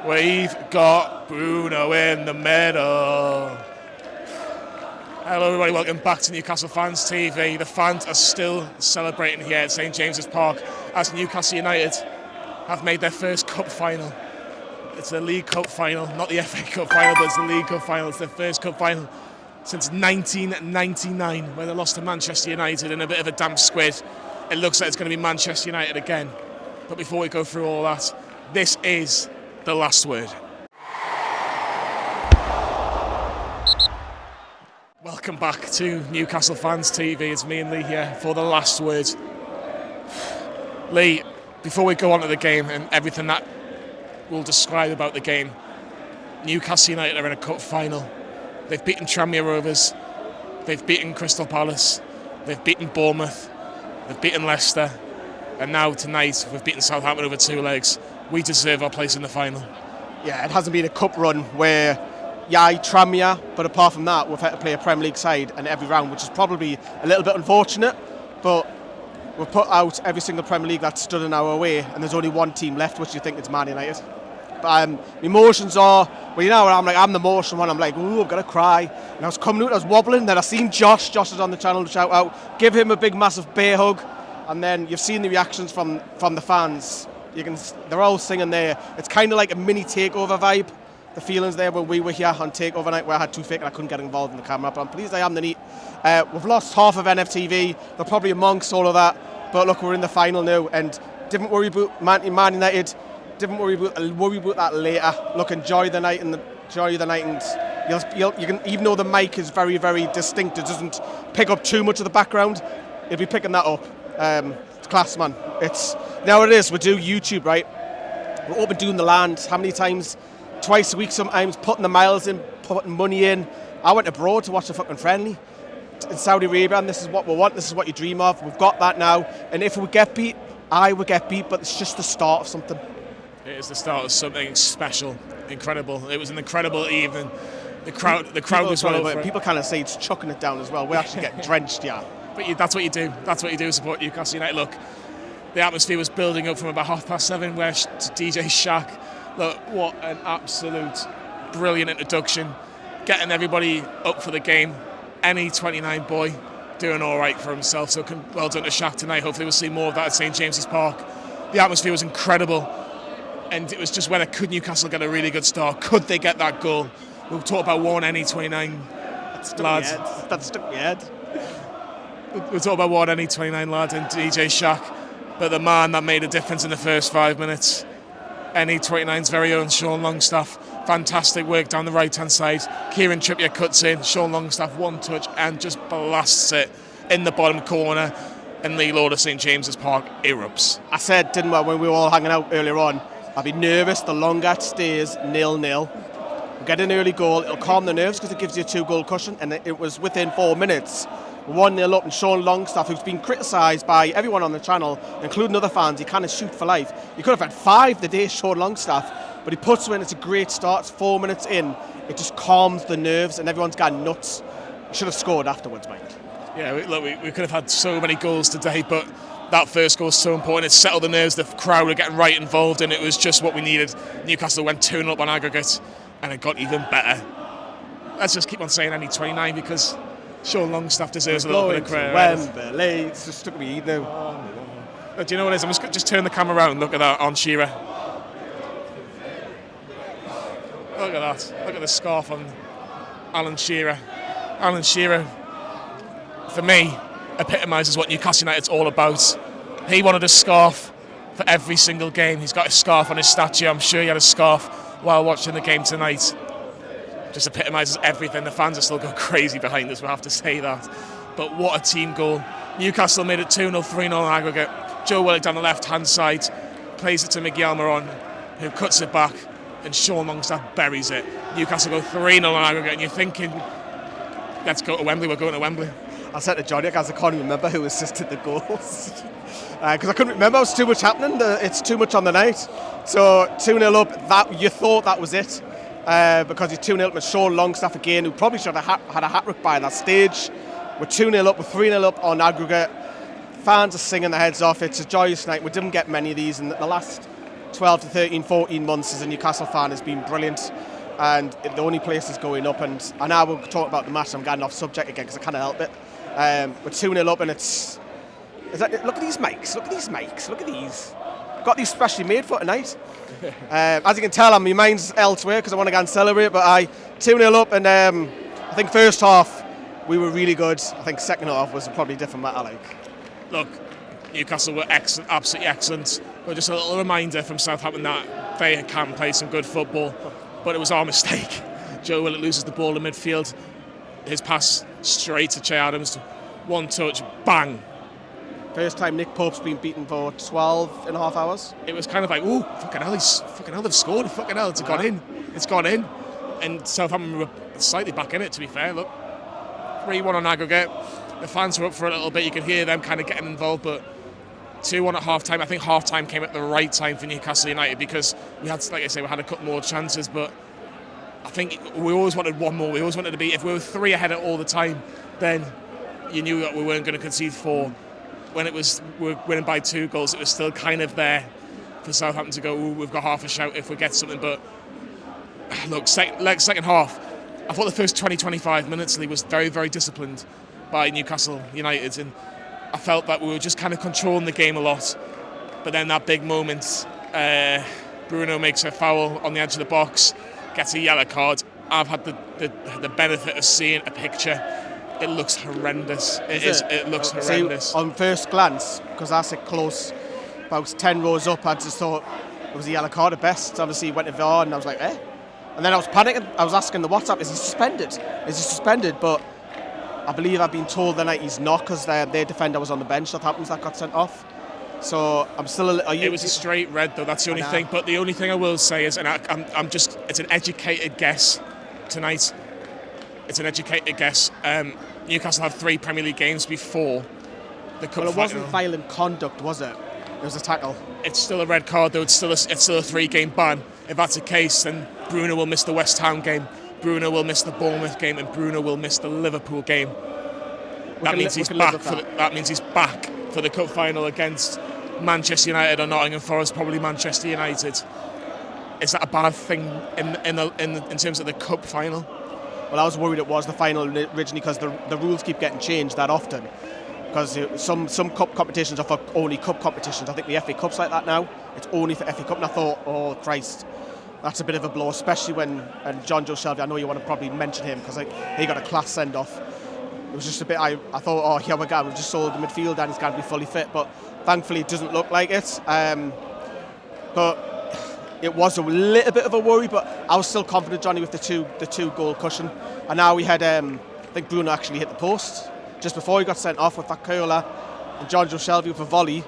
We've got Bruno in the middle. Hello everybody, welcome back to Newcastle Fans TV. The fans are still celebrating here at St James's Park as Newcastle United have made their first cup final. It's the League Cup final, not the FA Cup final, but it's the League Cup final. It's their first cup final since 1999, where they lost to Manchester United in a bit of a damp squid. It looks like it's going to be Manchester United again. But before we go through all that, this is the last word. Welcome back to Newcastle Fans TV. It's me and Lee here for the last word. Lee, before we go on to the game and everything that we'll describe about the game, Newcastle United are in a cup final. They've beaten Tranmere Rovers, they've beaten Crystal Palace, they've beaten Bournemouth, they've beaten Leicester, and now tonight we've beaten Southampton over two legs. We deserve our place in the final. Yeah, it hasn't been a cup run where, Tranmere, but apart from that, we've had to play a Premier League side in every round, which is probably a little bit unfortunate, but we've put out every single Premier League that stood in our way, and there's only one team left, which you think is Man United. But emotions are, I'm the emotional one. I'm like, ooh, I'm going to cry. And I was coming out, I was wobbling, then I seen Josh is on the channel to shout out, give him a big massive bear hug, and then you've seen the reactions from the fans. They're all singing there. It's kind of like a mini takeover vibe. The feelings there when we were here on takeover night where I had too thick and I couldn't get involved in the camera. But I'm pleased I am the neat. We've lost half of NFTV. They're probably amongst all of that. But look, we're in the final now, and didn't worry about Man United. Didn't worry about that later. Look, enjoy the night and you can, even though the mic is very, very distinct, it doesn't pick up too much of the background. You'll be picking that up. It's class, man. Nowadays we do YouTube, right? We're open doing the land. How many times? Twice a week sometimes, putting the miles in, putting money in. I went abroad to watch a fucking friendly in Saudi Arabia, and this is what we want, this is what you dream of. We've got that now, and if we get beat, I would get beat, but it's just the start of something. It is the start of something special, incredible. It was an incredible evening. The crowd was well over. People kind of say it's chucking it down as well. We actually get drenched, yeah. But that's what you do. That's what you do, support Newcastle United. Look, the atmosphere was building up from about 7:30 where DJ Shaq. Look, what an absolute brilliant introduction. Getting everybody up for the game. Any 29 boy doing all right for himself. So well done to Shaq tonight. Hopefully we'll see more of that at St James's Park. The atmosphere was incredible. And it was just whether could Newcastle get a really good start? Could they get that goal? We'll talk about one any 29 lads. That stuck my head. We'll talk about one any 29 lads and DJ Shaq. But the man that made a difference in the first 5 minutes, NE29's very own Sean Longstaff. Fantastic work down the right-hand side. Kieran Trippier cuts in. Sean Longstaff one touch and just blasts it in the bottom corner. And Lee Lord of St James's Park erupts. I said, didn't I, when we were all hanging out earlier on, I'll be nervous the longer it stays 0-0. We'll get an early goal. It'll calm the nerves because it gives you a 2-goal cushion. And it was within 4 minutes. 1-0 up, and Sean Longstaff, who's been criticised by everyone on the channel, including other fans, he kind of shoot for life. He could have had 5 the day, Sean Longstaff, but he puts it in. It's a great start. It's 4 minutes in. It just calms the nerves, and everyone's gone nuts. He should have scored afterwards, mate. Yeah, we could have had so many goals today, but that first goal is so important. It settled the nerves. The crowd were getting right involved, and it was just what we needed. Newcastle went 2-0 up on aggregate, and it got even better. Let's just keep on saying NE29 because Sean Longstaff deserves a little bit of credit. Wembley, it's just stuck me now. Do you know what it is? I'm just turn the camera around and look at that on Shearer. Look at that. Look at the scarf on Alan Shearer. Alan Shearer, for me, epitomises what Newcastle United's all about. He wanted a scarf for every single game. He's got a scarf on his statue. I'm sure he had a scarf while watching the game tonight. Just epitomises everything. The fans are still going crazy behind us, we have to say that. But what a team goal. Newcastle made it 2-0, 3-0 on aggregate. Joe Willock down the left-hand side plays it to Miguel Moron, who cuts it back, and Sean Longstaff buries it. Newcastle go 3-0 on aggregate, and you're thinking, let's go to Wembley, we're going to Wembley. I said to Johnny, because I can't remember who assisted the goals. Because I couldn't remember, it was too much happening, it's too much on the night. So 2-0 up, you thought that was it. Because he's 2-0 up with Sean Longstaff again, who probably should have had a hat-trick by that stage. We're 2-0 up, we're 3-0 up on aggregate. Fans are singing their heads off. It's a joyous night. We didn't get many of these in the last 12 to 13, 14 months as a Newcastle fan has been brilliant, and the only place is going up. And I know we'll talk about the match. I'm getting off subject again because I can't help it. We're 2-0 up, and look at these mics. Look at these. Got these specially made for tonight. As you can tell, my mind's elsewhere because I want to go and celebrate. But 2-0 up, and I think first half we were really good. I think second half was probably a different matter. Look, Newcastle were excellent, absolutely excellent. But just a little reminder from Southampton that they can play some good football. But it was our mistake. Joe Willett loses the ball in midfield. His pass straight to Che Adams. One touch, bang. First time Nick Pope's been beaten for 12 and a half hours. It was kind of like, ooh, fucking hell, they've scored. Fucking hell, it's gone in. It's gone in. And Southampton were slightly back in it, to be fair. Look, 3-1 on aggregate. The fans were up for a little bit. You could hear them kind of getting involved, but 2-1 at half-time. I think half-time came at the right time for Newcastle United because we had, like I say, we had a couple more chances, but I think we always wanted one more. We always wanted to be, if we were 3 ahead all the time, then you knew that we weren't going to concede 4. When it was we're winning by 2 goals, it was still kind of there for Southampton to go, ooh, we've got half a shout if we get something. But look, second half, I thought the first 20-25 minutes Lee was very, very disciplined by Newcastle United, and I felt that we were just kind of controlling the game a lot. But then that big moment, Bruno makes a foul on the edge of the box, gets a yellow card. I've had the benefit of seeing a picture. It looks horrendous. It looks horrendous. On first glance, because I sit close, about 10 rows up, I just thought it was a yellow card at best. Obviously, he went to VAR, and I was like, eh? And then I was panicking. I was asking the WhatsApp, is he suspended? But I believe I've been told the night he's not, because their defender was on the bench. That happens, that got sent off. So I'm still a little... It was a straight red, though. That's the only thing. But the only thing I will say is, and it's an educated guess tonight. It's an educated guess. Newcastle had 3 Premier League games before the cup. Well, it wasn't violent conduct, was it? It was a tackle. It's still a red card, though. It's still a 3-game ban. If that's the case, then Bruno will miss the West Ham game. Bruno will miss the Bournemouth game, and Bruno will miss the Liverpool game. That means he's back for the cup final against Manchester United or Nottingham Forest, probably Manchester United. Is that a bad thing in terms of the cup final? Well, I was worried it was the final originally because the rules keep getting changed that often. Because some cup competitions are for only cup competitions. I think the FA Cup's like that now. It's only for FA Cup. And I thought, oh Christ, that's a bit of a blow, especially when John Joe Shelby, I know you want to probably mention him because he got a class send-off. It was just a bit, I thought, oh, here we go, we've just sold the midfield and he's got to be fully fit. But thankfully it doesn't look like it. But it was a little bit of a worry, but I was still confident, Johnny, with the two goal cushion. And now we had, I think Bruno actually hit the post just before he got sent off with that curler, and John Joe Shelby with a volley.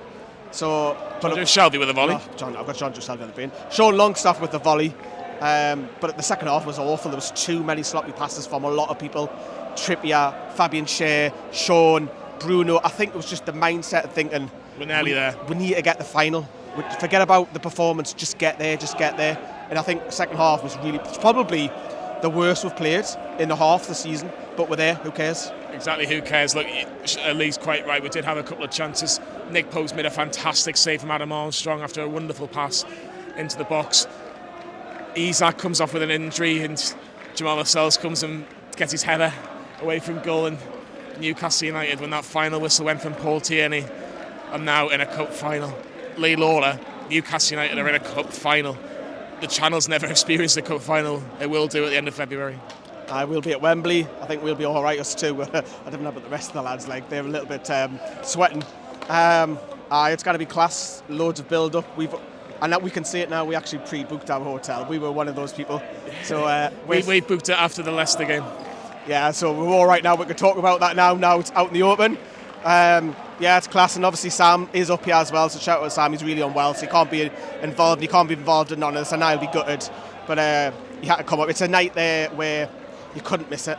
So, John Joe Shelby with a volley? I've got John Joe Shelby on the brain. Sean Longstaff with the volley. But the second half was awful. There was too many sloppy passes from a lot of people. Trippier, Fabian Schär, Sean, Bruno. I think it was just the mindset of thinking, we're nearly there. We need to get the final. Forget about the performance, just get there. And I think the second half was probably the worst we've played in the half of the season, but we're there, who cares? Exactly, who cares? Look, Lee's quite right, we did have a couple of chances. Nick Pope's made a fantastic save from Adam Armstrong after a wonderful pass into the box. Isak comes off with an injury, and Jamal Lascelles comes and gets his header away from goal, and Newcastle United, when that final whistle went from Paul Tierney, are now in a cup final. Lee Lawler, Newcastle United are in a cup final. The Channel's never experienced a cup final. It will do at the end of February. I will be at Wembley. I think we'll be all right, us too. I don't know about the rest of the lads. Like, they're a little bit sweating. It's going to be class. Loads of build-up. And that we can see it now. We actually pre-booked our hotel. We were one of those people. So we booked it after the Leicester game. Yeah, so we're all right now. We can talk about that now. Now it's out in the open. Yeah, it's class, and obviously Sam is up here as well, so shout out to Sam. He's really unwell, so he can't be involved in none of this, and I'll be gutted, but he had to come up. It's a night there where you couldn't miss it.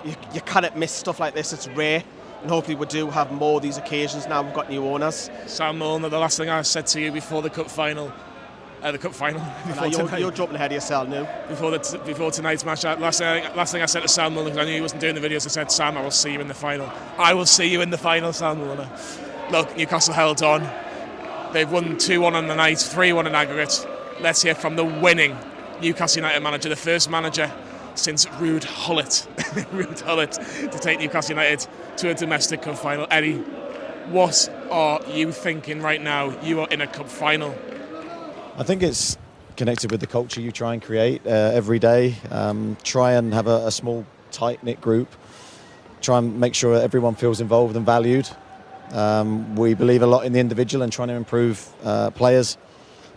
You cannot miss stuff like this. It's rare, and hopefully we do have more of these occasions now. We've got new owners. Sam Milner, the last thing I said to you before the cup final, you're jumping ahead of yourself now. Before tonight's match, last thing I said to Sam Milner, because I knew he wasn't doing the videos, I said, Sam, I will see you in the final. I will see you in the final, Sam Milner. Look, Newcastle held on. They've won 2-1 on the night, 3-1 in aggregate. Let's hear from the winning Newcastle United manager, the first manager since Ruud Gullit, to take Newcastle United to a domestic cup final. Eddie, what are you thinking right now? You are in a cup final. I think it's connected with the culture you try and create every day. Try and have a small, tight-knit group. Try and make sure everyone feels involved and valued. We believe a lot in the individual and trying to improve players.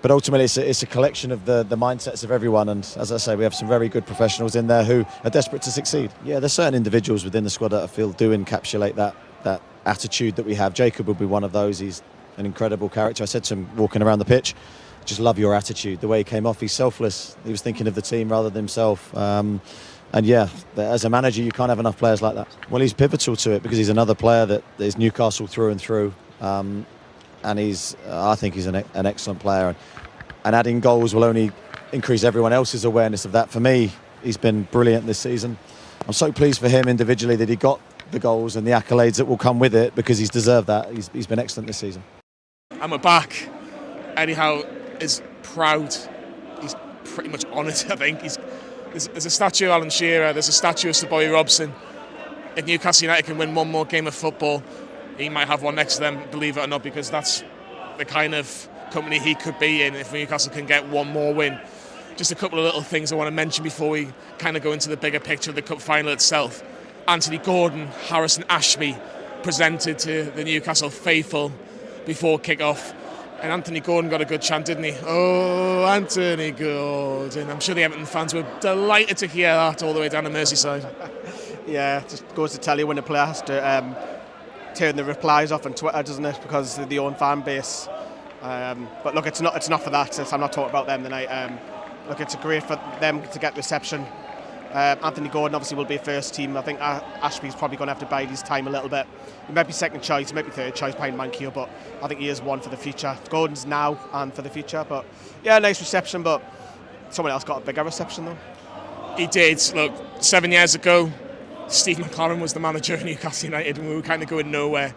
But ultimately, it's a collection of the mindsets of everyone. And as I say, we have some very good professionals in there who are desperate to succeed. Yeah, there's certain individuals within the squad that I feel do encapsulate that attitude that we have. Jacob will be one of those. He's an incredible character. I said to him walking around the pitch, just love your attitude. The way he came off, he's selfless. He was thinking of the team rather than himself. And yeah, as a manager, you can't have enough players like that. Well, he's pivotal to it because he's another player that is Newcastle through and through. And I think he's an excellent player. And adding goals will only increase everyone else's awareness of that. For me, he's been brilliant this season. I'm so pleased for him individually that he got the goals and the accolades that will come with it because he's deserved that. He's been excellent this season. And we're back. Eddie Howe is proud. He's pretty much honoured, I think. There's a statue of Alan Shearer, there's a statue of Sir Bobby Robson. If Newcastle United can win one more game of football, he might have one next to them, believe it or not, because that's the kind of company he could be in if Newcastle can get one more win. Just a couple of little things I want to mention before we kind of go into the bigger picture of the cup final itself. Anthony Gordon, Harrison Ashby presented to the Newcastle faithful before kick-off. And Anthony Gordon got a good chant, didn't he? Oh, Anthony Gordon. I'm sure the Everton fans were delighted to hear that all the way down to Merseyside. Yeah, it just goes to tell you when a player has to turn the replies off on Twitter, doesn't it? Because of the own fan base. But look, it's not for that. I'm not talking about them tonight. Look, it's great for them to get reception. Anthony Gordon obviously will be first team. I think Ashby's probably going to have to bide his time a little bit. He might be second choice, he might be third choice behind Mankio, but I think he is one for the future. Gordon's now and for the future. But yeah, nice reception, but someone else got a bigger reception though. He did. Look, 7 years ago, Steve McLaren was the manager of Newcastle United and we were kind of going nowhere.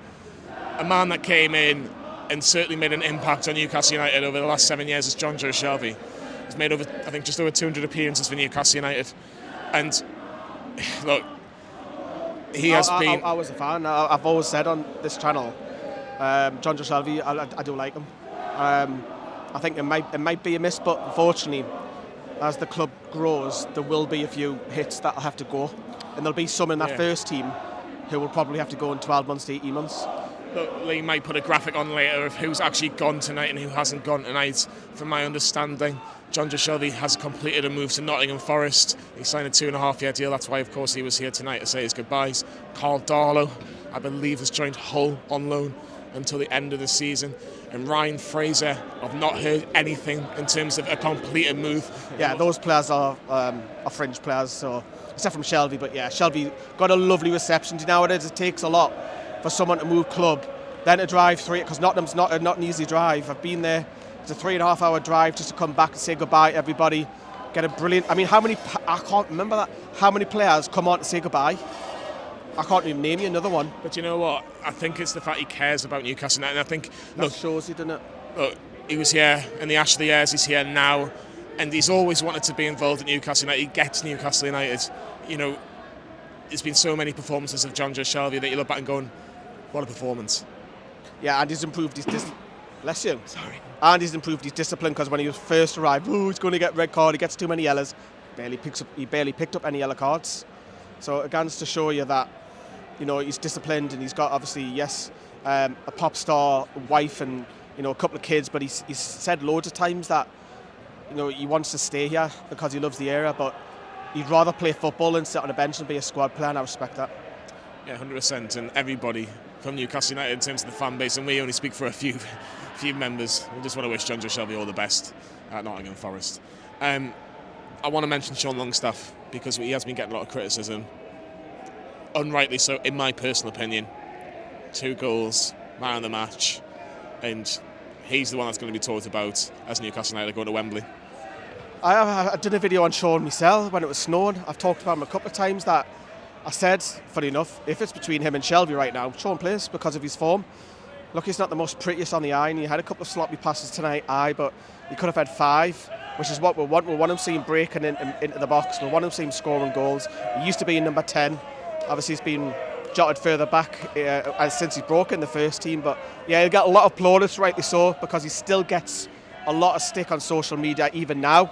A man that came in and certainly made an impact on Newcastle United over the last 7 years is John Joe Shelby. He's made over, I think, just over 200 appearances for Newcastle United. And look, he has been... I was a fan. I've always said on this channel, John Joe Shelby, I do like him. I think it might be a miss, but unfortunately, as the club grows, there will be a few hits that will have to go. And there'll be some in that first team who will probably have to go in 12 months to 18 months. Look, Lee might put a graphic on later of who's actually gone tonight and who hasn't gone tonight. From my understanding, John Joe Shelby has completed a move to Nottingham Forest. He signed a 2.5-year deal. That's why, of course, he was here tonight to say his goodbyes. Carl Darlow, I believe, has joined Hull on loan until the end of the season. And Ryan Fraser, I've not heard anything in terms of a completed move. Yeah, those players are fringe players, so except from Shelby. But yeah, Shelby got a lovely reception. Do you know what it is? It takes a lot for someone to move club, then to drive through it, because Nottingham's not an easy drive. I've been there. It's a 3.5 hour drive just to come back and say goodbye to everybody. Get a brilliant... I mean, I can't remember that. How many players come on to say goodbye? I can't even name you another one. But you know what? I think it's the fact he cares about Newcastle United. And I think... That shows you, doesn't it? Look, he was here in the ash of the years. He's here now. And he's always wanted to be involved at Newcastle United. He gets Newcastle United. You know, there's been so many performances of John Joe Shelby that you look back and going, what a performance. Yeah, and he's improved his discipline. Bless you. Sorry. And he's improved his discipline, because when he was first arrived, he's going to get red card, he gets too many yellows. He barely picked up any yellow cards. So again, it's to show you that, you know, he's disciplined, and he's got obviously, a pop star wife and, you know, a couple of kids, but he's said loads of times that, you know, he wants to stay here because he loves the area, but he'd rather play football than sit on a bench and be a squad player, and I respect that. Yeah, 100%, and everybody from Newcastle United in terms of the fan base, and we only speak for a few members. We just want to wish John Joe Shelby all the best at Nottingham Forest. I want to mention Sean Longstaff because he has been getting a lot of criticism, unrightly so, in my personal opinion. 2 goals, man of the match, and he's the one that's going to be talked about as Newcastle United go to Wembley. I did a video on Sean myself when it was snowing. I've talked about him a couple of times that I said, funny enough, if it's between him and Shelby right now, Sean plays because of his form. look, he's not the most prettiest on the eye, and he had a couple of sloppy passes tonight, but he could have had 5, which is what we want. We want him seeing breaking into the box. We want him seeing scoring goals. He used to be number 10. Obviously, he's been jotted further back since he broke in the first team. But yeah, he got a lot of plaudits, rightly so, because he still gets a lot of stick on social media even now.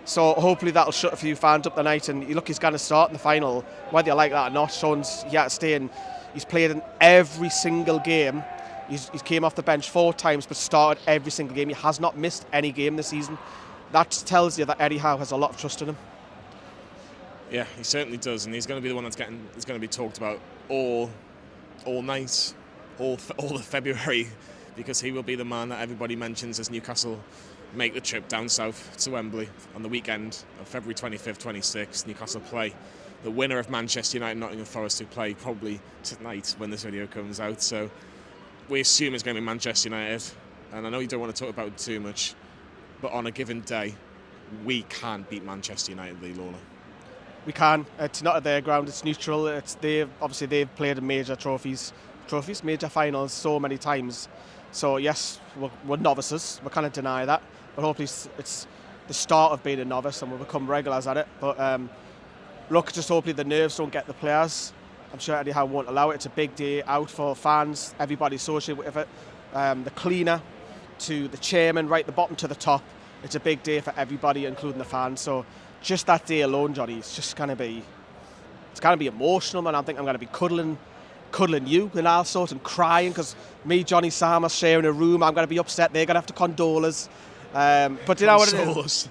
So hopefully that'll shut a few fans up tonight. And look, he's going to start in the final, whether you like that or not. Sean's he had to stay in. He's played in every single game. He's came off the bench 4 times, but started every single game. He has not missed any game this season. That tells you that Eddie Howe has a lot of trust in him. Yeah, he certainly does, and he's going to be the one that's going to be talked about all night, all the February, because he will be the man that everybody mentions as Newcastle make the trip down south to Wembley on the weekend of February 25th, 26th. Newcastle play the winner of Manchester United and Nottingham Forest, who play probably tonight when this video comes out. So we assume it's going to be Manchester United, and I know you don't want to talk about it too much, but on a given day, we can beat Manchester United, Lee Lawler. We can. It's not at their ground. It's neutral. They've played in major major finals so many times. So yes, we're novices. We cannot deny that. But hopefully it's the start of being a novice, and we'll become regulars at it. But look, just hopefully the nerves don't get the players. I'm sure Eddie Howe won't allow it. It's a big day out for fans. Everybody associated with it. The cleaner to the chairman, right the bottom to the top. It's a big day for everybody, including the fans. So just that day alone, Johnny, it's going to be emotional, man. I think I'm going to be cuddling you and all sorts and crying because me, Johnny, Sam are sharing a room. I'm going to be upset. They're going to have to condole us. But you know what it is?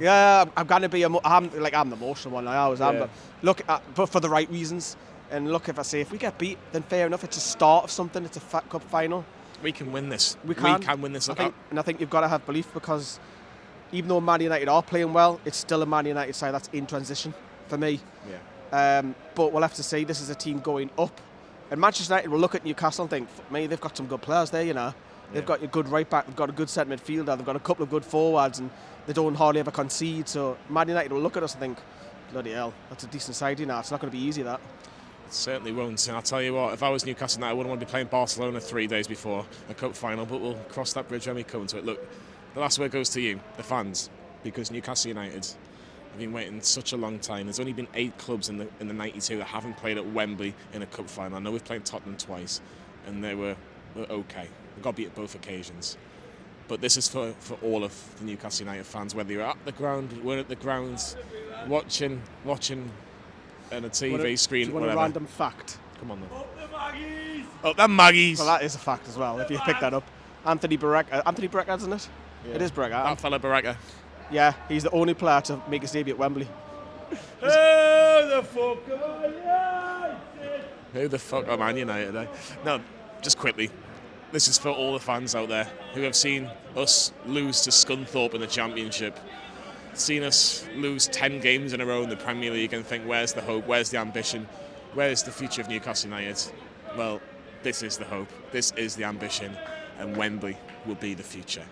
Yeah, I'm going to be. I'm the emotional one. I always am. Yeah. But look, but for the right reasons. And look, if we get beat, then fair enough. It's a start of something. It's a cup final. We can win this. We can win this. I think you've got to have belief, because even though Man United are playing well, it's still a Man United side that's in transition for me. Yeah. But we'll have to see. This is a team going up. And Manchester United will look at Newcastle and think, fuck me, they've got some good players there, you know. They've got a good right back, they've got a good centre midfielder, they've got a couple of good forwards, and they don't hardly ever concede. So Man United will look at us and think, bloody hell, that's a decent side, you know. It's not going to be easy, that. It certainly won't. And I'll tell you what, if I was Newcastle United, I wouldn't want to be playing Barcelona 3 days before a cup final, but we'll cross that bridge when we come to it. Look, the last word goes to you, the fans, because Newcastle United have been waiting such a long time. There's only been 8 clubs in the 92 that haven't played at Wembley in a cup final. I know we've played Tottenham twice, and they were okay. We got beat at both occasions. But this is for all of the Newcastle United fans, whether you're at the ground, we're at the grounds, watching on a TV screen, do you want whatever. a random fact? Come on then. Up the Magpies! Well, that is a fact as well, if you pick that up. Anthony Barreca, isn't it? Yeah. It is Barreca. That fella Barreca. Yeah, he's the only player to make his debut at Wembley. Who the fuck are Man United? No, just quickly. This is for all the fans out there who have seen us lose to Scunthorpe in the Championship, seen us lose 10 games in a row in the Premier League and think, where's the hope, where's the ambition, where's the future of Newcastle United? Well, this is the hope, this is the ambition, and Wembley will be the future.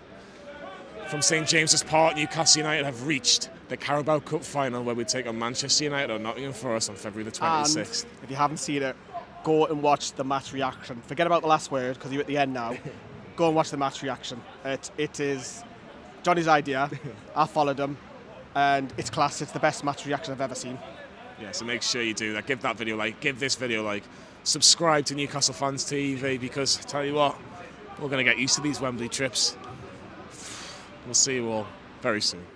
From St James's Park, Newcastle United have reached the Carabao Cup final, where we take on Manchester United or Nottingham Forest on February the 26th. And if you haven't seen it, go and watch the match reaction. Forget about the last word, because you're at the end now. Go and watch the match reaction. It is Johnny's idea. I followed him, and it's class. It's the best match reaction I've ever seen. Yeah, so make sure you do that. Give that video a like. Give this video a like. Subscribe to Newcastle Fans TV, because I tell you what, we're going to get used to these Wembley trips. We'll see you all very soon.